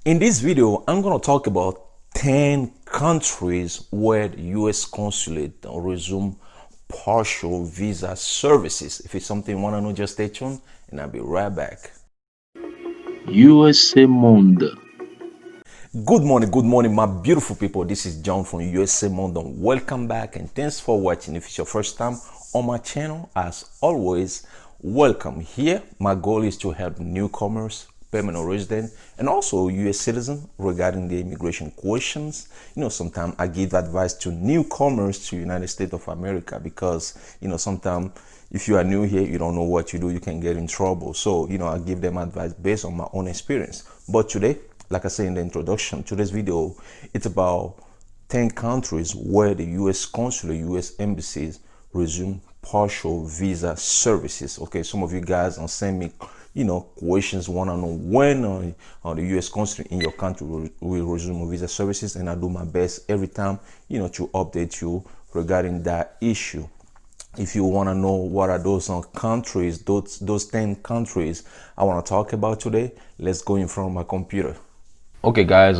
In this video, I'm going to talk about 10 countries where the U.S. consulate resume partial visa services. If it's something you want to know, just stay tuned and I'll be right back. USA Monde. Good morning, my beautiful people. This is John from USA Monde. Welcome back and thanks for watching. If it's your first time on my channel, as always, welcome here. My goal is to help newcomers, permanent resident, and also U.S. citizen regarding the immigration questions. Sometimes I give advice to newcomers to United States of America because, sometimes if you are new here, you don't know what you do, you can get in trouble. So, I give them advice based on my own experience. But today, like I said in the introduction, today's video, it's about 10 countries where the U.S. consulate, U.S. embassies resume partial visa services. Okay, some of you guys are send me questions, want to know when the U.S. consulate in your country will resume visa services, and I do my best every time to update you regarding that issue. If you want to know what are those countries, those 10 countries I want to talk about today, let's go in front of my computer. Okay guys,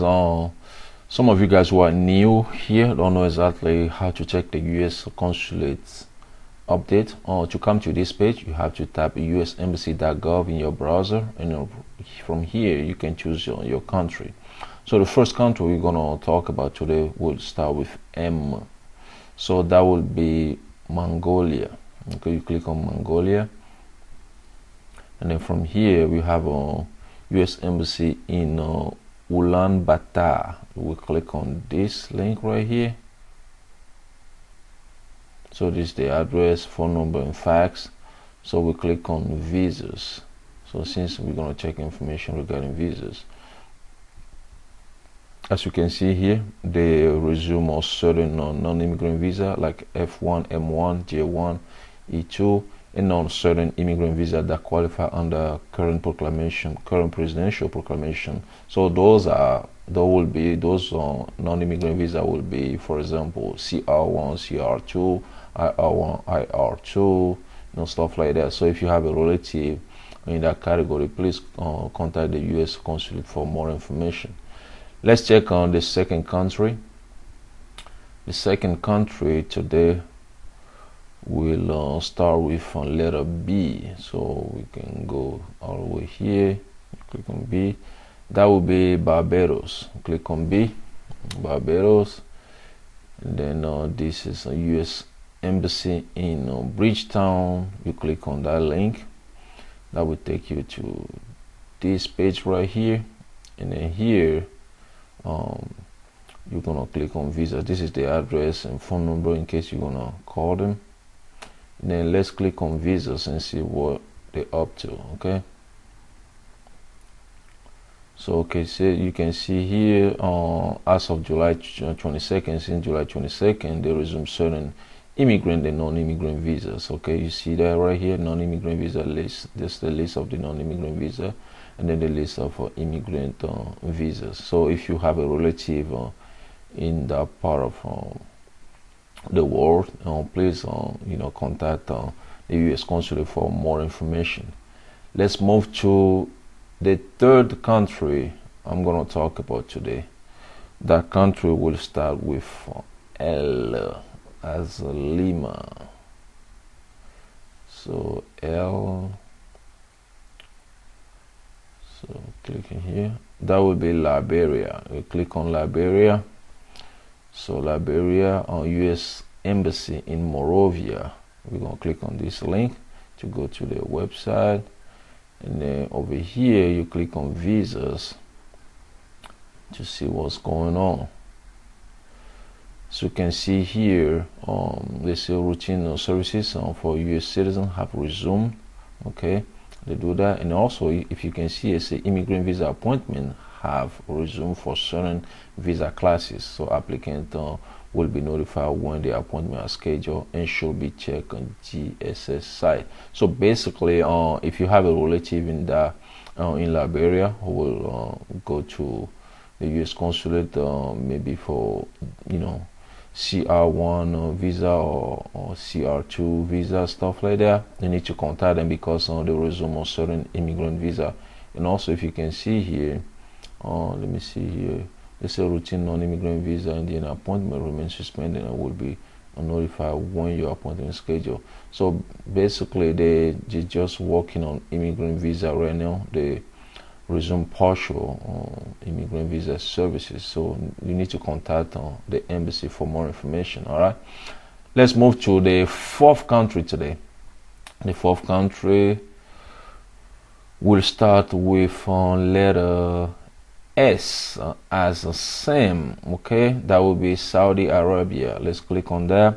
some of you guys who are new here don't know exactly how to check the U.S. consulate's update. To come to this page, you have to tap usembassy.gov in your browser, and from here you can choose your country. So the first country we're going to talk about today will start with M. So that will be Mongolia. Okay, you click on Mongolia, and then from here we have a U.S. embassy in Ulaanbaatar. We click on this link right here. So this is the address, phone number, and fax. So we click on visas. So since we're going to check information regarding visas, as you can see here, they resume a certain non-immigrant visa like F1, M1, J1, E2, and non-certain immigrant visa that qualify under current presidential proclamation. So those non-immigrant visa will be, for example, CR1, CR2, IR1, IR2, stuff like that. So if you have a relative in that category, please contact the U.S. consulate for more information. Let's check on the second country. The second country today will start with letter B. So we can go all the way here, click on B. That will be Barbados. Click on B, Barbados. And then this is a U.S. embassy in Bridgetown. You click on that link. That will take you to this page right here. And then here, you're gonna click on visa. This is the address and phone number in case you're gonna call them. And then let's click on visas and see what they're up to. Okay, so okay, so you can see here as of July 22nd, since July 22nd, they resume certain immigrant and non-immigrant visas. Okay, you see that right here, non-immigrant visa list. This is the list of the non-immigrant visa, and then the list of immigrant visas. So if you have a relative in that part of the world, please contact the U.S. consulate for more information. Let's move to the third country I'm going to talk about today. That country will start with L as Lima. So L. So clicking here, that will be Liberia. We click on Liberia. So Liberia, on U.S. embassy in Monrovia. We're gonna click on this link to go to the website, and then over here you click on visas to see what's going on. So you can see here, they say routine services for U.S. citizens have resumed. Okay, they do that. And also, if you can see, it's a immigrant visa appointment have resumed for certain visa classes. So applicant will be notified when the appointment is scheduled and should be checked on GSS site. So basically, if you have a relative in that in Liberia who will go to the U.S. consulate maybe for CR1 visa or CR2 visa, stuff like that, you need to contact them because they resume a certain immigrant visa. And also, if you can see here, Let me see here. It's a routine non-immigrant visa, and the appointment remains suspended and will be notified when your appointment is scheduled. So basically, they're just working on immigrant visa right now. They resume partial immigrant visa services. So you need to contact the embassy for more information. All right. Let's move to the fourth country today. The fourth country will start with letter S as a same. Okay, that will be Saudi Arabia. Let's click on that.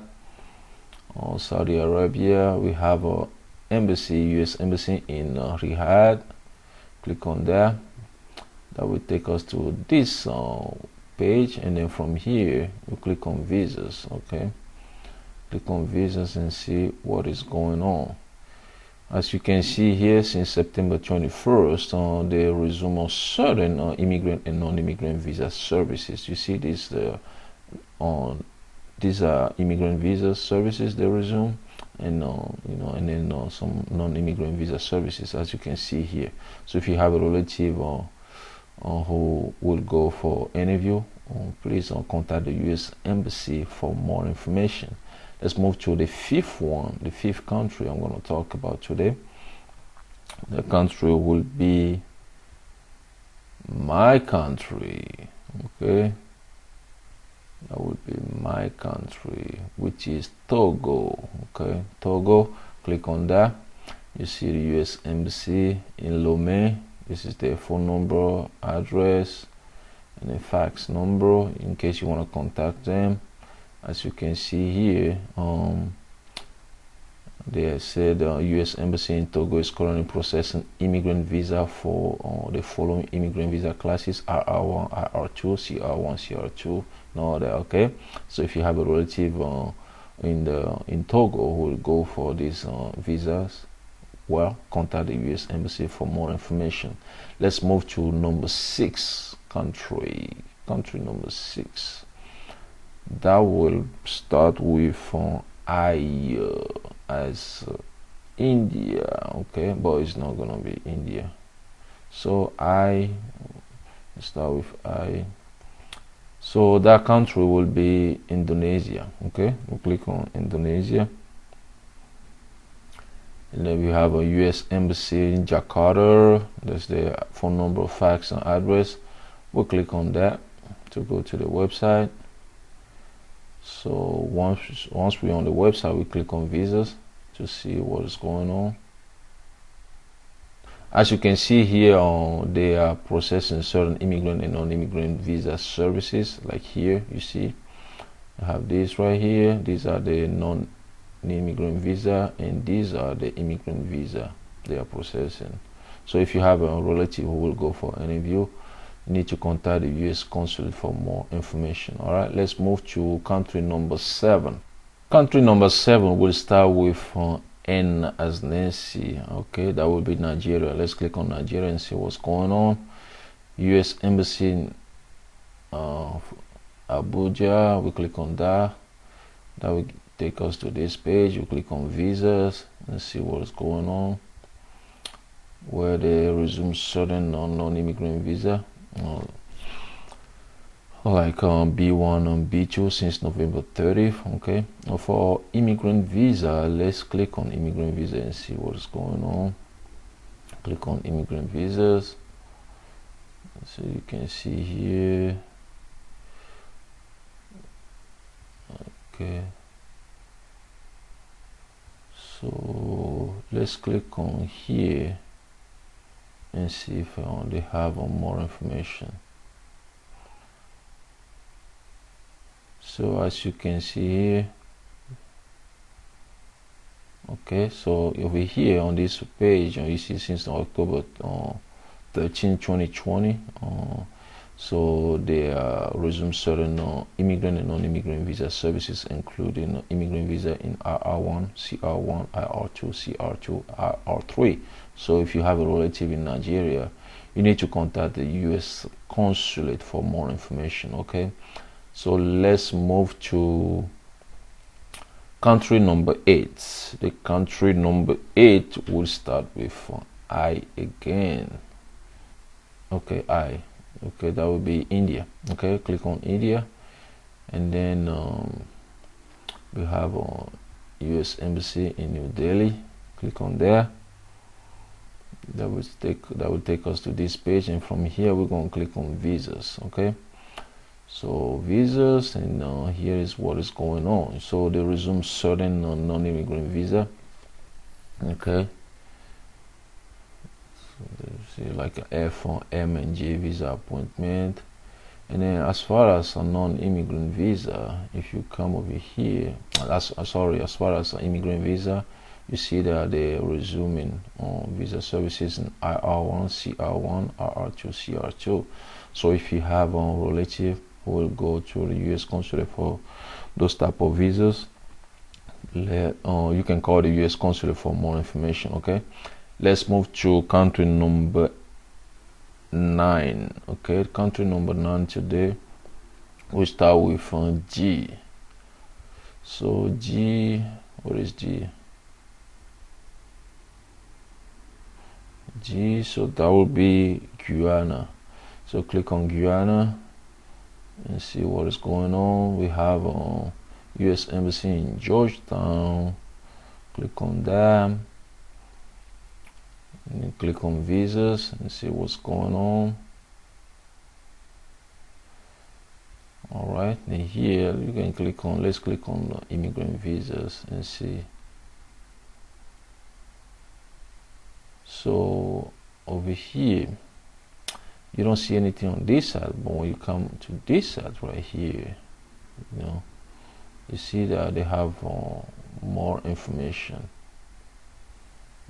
Saudi Arabia, we have a embassy, U.S. embassy in Riyadh. Click on that. That will take us to this page, and then from here you click on visas. Okay, click on visas and see what is going on. As you can see here, since September 21st, they resume on certain immigrant and non-immigrant visa services. You see this, these are immigrant visa services they resume, and and then some non-immigrant visa services, as you can see here. So if you have a relative who will go for interview, please contact the U.S. embassy for more information. Let's move to the fifth one, the fifth country I'm going to talk about today. The country will be my country. Okay, that would be my country, which is Togo. Okay, Togo. Click on that. You see the U.S. embassy in Lomé. This is their phone number, address, and a fax number in case you want to contact them. As you can see here, they said the U.S. Embassy in Togo is currently processing immigrant visa for the following immigrant visa classes: RR1, RR2, CR1, CR2. No other. Okay, so if you have a relative in Togo who will go for these visas, well, contact the U.S. Embassy for more information. Let's move to number 6 country. Country number 6. That will start with I as India. Okay, but it's not gonna be India. So I start with I. So that country will be Indonesia. Okay, we'll click on Indonesia, and then we have a U.S. embassy in Jakarta. There's the phone number, fax, and address. We'll click on that to go to the website. So once we're on the website, we click on visas to see what is going on. As you can see here, they are processing certain immigrant and non-immigrant visa services. Like here, you see, I have this right here. These are the non-immigrant visa, and these are the immigrant visa they are processing. So if you have a relative who will go for an interview, you need to contact the U.S. consulate for more information. All right, let's move to country number 7. Country number 7 will start with N as Nancy. Okay, that will be Nigeria. Let's click on Nigeria and see what's going on. U.S. embassy in Abuja. We click on that. That will take us to this page. You click on visas and see what's going on, where they resume certain non-immigrant visa, like B1 and B2 since November 30th. Okay, for immigrant visa, let's click on immigrant visa and see what's going on. Click on immigrant visas, so you can see here. Okay, so let's click on here and see if they have more information. So as you can see here, okay, so over here on this page, you see since October 13, 2020, so they resume certain immigrant and non-immigrant visa services, including immigrant visa in RR1, CR1, IR2, CR2, RR3. So if you have a relative in Nigeria, you need to contact the U.S. consulate for more information. Okay, so let's move to country number 8. The country number 8 will start with I again. Okay, I. Okay, that would be India. Okay, click on India, and then we have U.S. Embassy in New Delhi. Click on there. That will take us to this page, and from here we're going to click on visas. Okay, so visas, and here is what is going on. So they resume certain non-immigrant visa. Okay, so see like a F, M, and J visa appointment. And then as far as a non-immigrant visa, if you come over here, as far as an immigrant visa, you see that they're resuming visa services in IR1, CR1, RR2, CR2. So if you have a relative who will go to the U.S. consulate for those type of visas, you can call the U.S. consulate for more information. Okay, let's move to country number 9. Okay, country number 9 today. We start with G. So G, what is G? G, so that will be Guyana. So click on Guyana and see what is going on. We have U.S. Embassy in Georgetown. Click on that. And then click on visas and see what's going on. All right, then here you can click on, let's click on the immigrant visas and see. So over here you don't see anything on this side, but when you come to this side right here, you see that they have more information.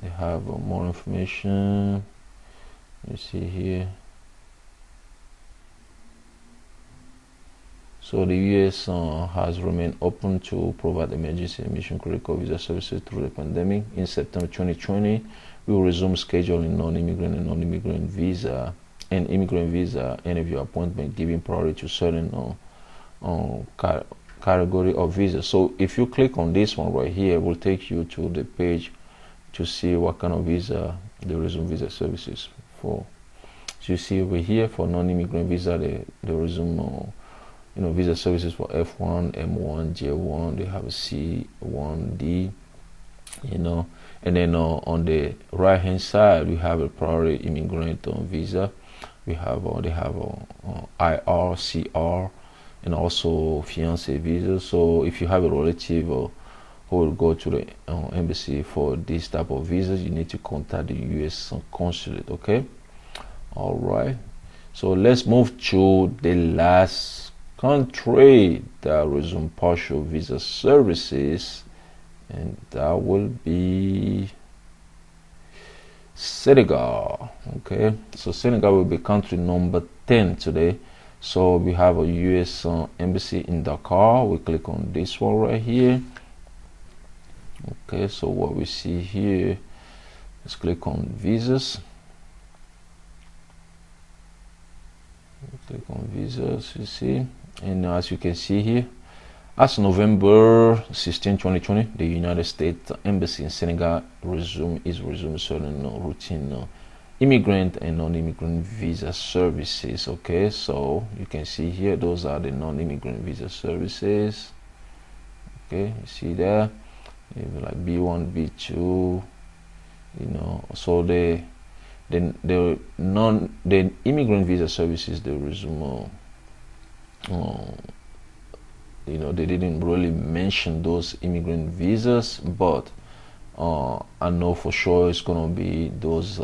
They have more information. You see here. So the U.S. has remained open to provide emergency and mission critical visa services through the pandemic. In September 2020, we will resume scheduling non-immigrant and non-immigrant visa and immigrant visa interview appointment, giving priority to certain category of visas. So if you click on this one right here, it will take you to the page to see what kind of visa they resume visa services for. So you see over here for non-immigrant visa, they resume visa services for F1, M1, J1. They have a C1D, and then on the right hand side we have a priority immigrant visa. They have IR, CR, and also fiancé visa. So if you have a relative who will go to the embassy for this type of visas, you need to contact the U.S. consulate. Okay, all right, so let's move to the last country that resume partial visa services, and that will be Senegal. Okay, so Senegal will be country number 10 today. So we have a U.S. embassy in Dakar. We click on this one right here. Okay, so what we see here, let's click on visas. Click on visas, you see, and as you can see here, as November 16, 2020, the United States Embassy in Senegal is resuming certain routine immigrant and non-immigrant visa services. Okay, so you can see here, those are the non-immigrant visa services. Okay, you see there, like B1, B2, so the immigrant visa services, they resume they didn't really mention those immigrant visas, but I know for sure it's gonna be those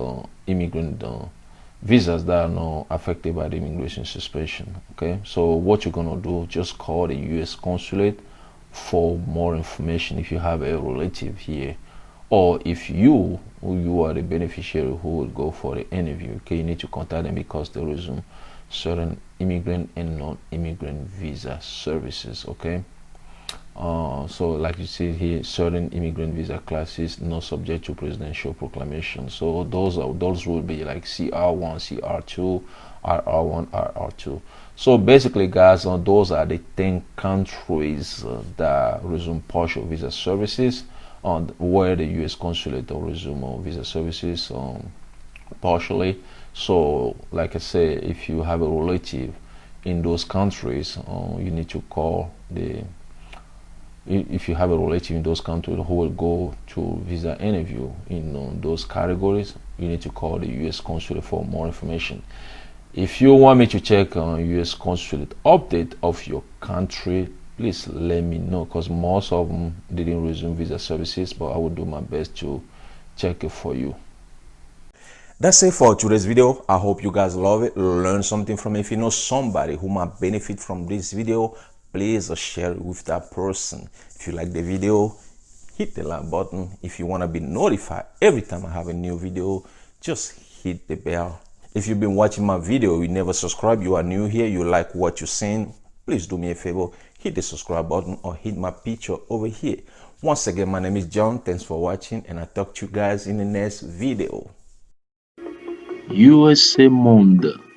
immigrant visas that are not affected by the immigration suspension. Okay, so what you're gonna do, just call the U.S. consulate for more information if you have a relative here, or if you are the beneficiary who will go for the interview. Okay, you need to contact them because they resume certain immigrant and non-immigrant visa services. Okay, so like you see here, certain immigrant visa classes not subject to presidential proclamation. So those will be like CR1, CR2, RR1, RR2. So basically, guys, those are the 10 countries that resume partial visa services, where the U.S. consulate will resume visa services partially. So like I said, if you have a relative in those countries, you need to call the, if you have a relative in those countries who will go to visa interview in those categories, you need to call the U.S. consulate for more information. If you want me to check on U.S. consulate update of your country, please let me know, because most of them didn't resume visa services, but I will do my best to check it for you. That's it for today's video. I hope you guys love it, learn something from it. If you know somebody who might benefit from this video, please share it with that person. If you like the video, hit the like button. If you want to be notified every time I have a new video, just hit the bell. If you've been watching my video, you never subscribe, you are new here, you like what you're seeing, please do me a favor, hit the subscribe button or hit my picture over here. Once again, my name is John. Thanks for watching, and I'll talk to you guys in the next video. USA Monde.